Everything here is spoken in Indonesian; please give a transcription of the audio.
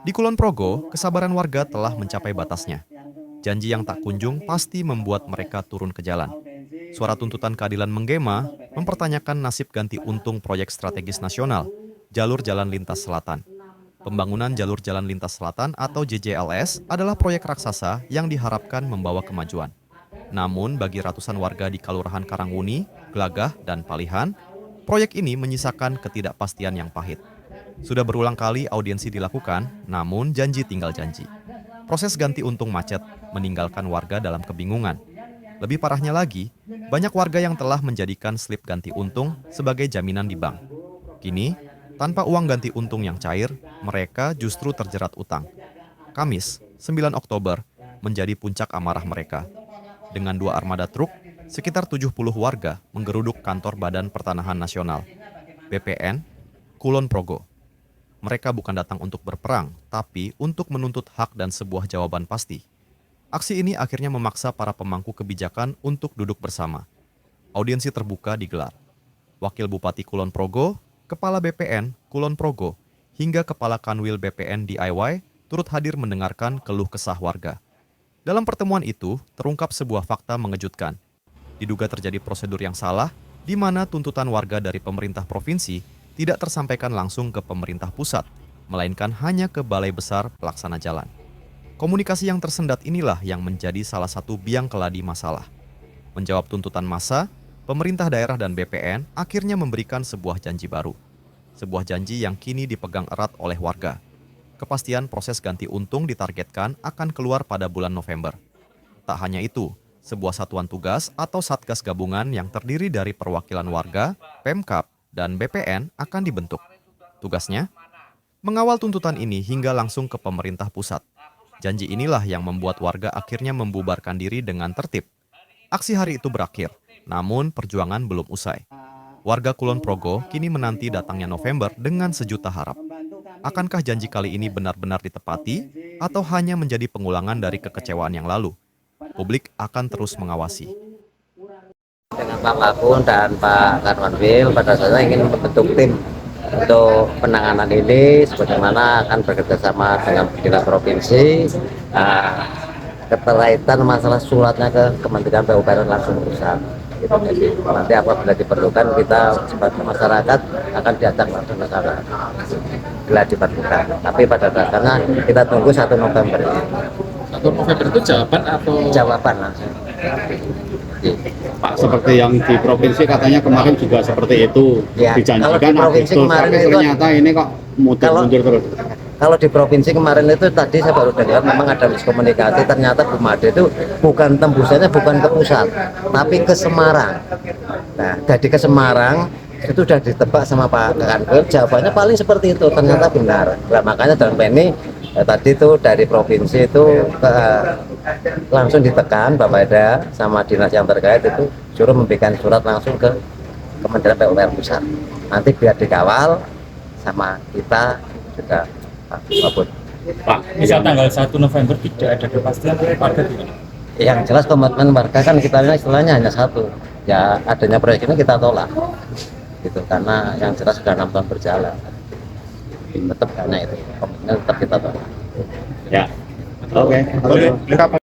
Di Kulon Progo, kesabaran warga telah mencapai batasnya. Janji yang tak kunjung pasti membuat mereka turun ke jalan. Suara tuntutan keadilan menggema mempertanyakan nasib ganti untung proyek strategis nasional, Jalur Jalan Lintas Selatan. Pembangunan Jalur Jalan Lintas Selatan atau JJLS adalah proyek raksasa yang diharapkan membawa kemajuan. Namun bagi ratusan warga di Kelurahan Karangwuni, Glagah, dan Palihan, proyek ini menyisakan ketidakpastian yang pahit. Sudah berulang kali audiensi dilakukan, namun janji tinggal janji. Proses ganti untung macet, meninggalkan warga dalam kebingungan. Lebih parahnya lagi, banyak warga yang telah menjadikan slip ganti untung sebagai jaminan di bank. Kini, tanpa uang ganti untung yang cair, mereka justru terjerat utang. Kamis, 9 Oktober, menjadi puncak amarah mereka. Dengan 2 armada truk, sekitar 70 warga menggeruduk kantor Badan Pertanahan Nasional, BPN, Kulon Progo. Mereka bukan datang untuk berperang, tapi untuk menuntut hak dan sebuah jawaban pasti. Aksi ini akhirnya memaksa para pemangku kebijakan untuk duduk bersama. Audiensi terbuka digelar. Wakil Bupati Kulon Progo, Kepala BPN Kulon Progo, hingga Kepala Kanwil BPN DIY turut hadir mendengarkan keluh kesah warga. Dalam pertemuan itu, terungkap sebuah fakta mengejutkan. Diduga terjadi prosedur yang salah, di mana tuntutan warga dari pemerintah provinsi tidak tersampaikan langsung ke pemerintah pusat, melainkan hanya ke Balai Besar Pelaksana Jalan. Komunikasi yang tersendat inilah yang menjadi salah satu biang keladi masalah. Menjawab tuntutan massa, pemerintah daerah dan BPN akhirnya memberikan sebuah janji baru. Sebuah janji yang kini dipegang erat oleh warga. Kepastian proses ganti untung ditargetkan akan keluar pada bulan November. Tak hanya itu, sebuah satuan tugas atau satgas gabungan yang terdiri dari perwakilan warga, Pemkab, dan BPN akan dibentuk. Tugasnya, mengawal tuntutan ini hingga langsung ke pemerintah pusat. Janji inilah yang membuat warga akhirnya membubarkan diri dengan tertib. Aksi hari itu berakhir, namun perjuangan belum usai. Warga Kulon Progo kini menanti datangnya November dengan sejuta harap. Akankah janji kali ini benar-benar ditepati atau hanya menjadi pengulangan dari kekecewaan yang lalu? Publik akan terus mengawasi. Dengan Pak Pakun dan Pak Kanwil pada saatnya ingin membentuk tim untuk penanganan ini, sebagaimana akan bekerjasama dengan pemerintah provinsi. Keterkaitan masalah suratnya ke Kementerian PUPR langsung pusat. Gitu. Jadi nanti apabila diperlukan kita sebagai masyarakat akan diajak langsung ke sana bila diperlukan. Tapi pada dasarnya kita tunggu 1 November ini. 1 November itu jawaban atau Jawaban langsung. Pak, seperti yang di provinsi katanya kemarin juga seperti itu, Ya, dijanjikan kalau di provinsi Agustus, kemarin tapi itu, ternyata ini kok mundur terus. Kalau di provinsi kemarin itu tadi saya baru dengar memang ada miskomunikasi, ternyata Bu Made itu bukan tembusannya bukan ke pusat, tapi ke Semarang. Nah, jadi ke Semarang itu sudah ditebak sama Pak Kanwil, jawabannya paling seperti itu, ternyata benar. Nah, makanya dalam ini tadi itu dari provinsi itu langsung ditekan Bapak Eda sama dinas yang terkait itu suruh memberikan surat langsung ke Kementerian PUPR pusat. Nanti biar dikawal sama kita juga Pak. Pak, bisa tanggal 1 November tidak ada kepastian warga tidak? Yang jelas komitmen warga kan kita istilahnya hanya satu, ya adanya proyek ini kita tolak, gitu karena yang jelas sudah 6 tahun berjalan, tetap karena itu komitmen tetap kita tolak. Ya, oke.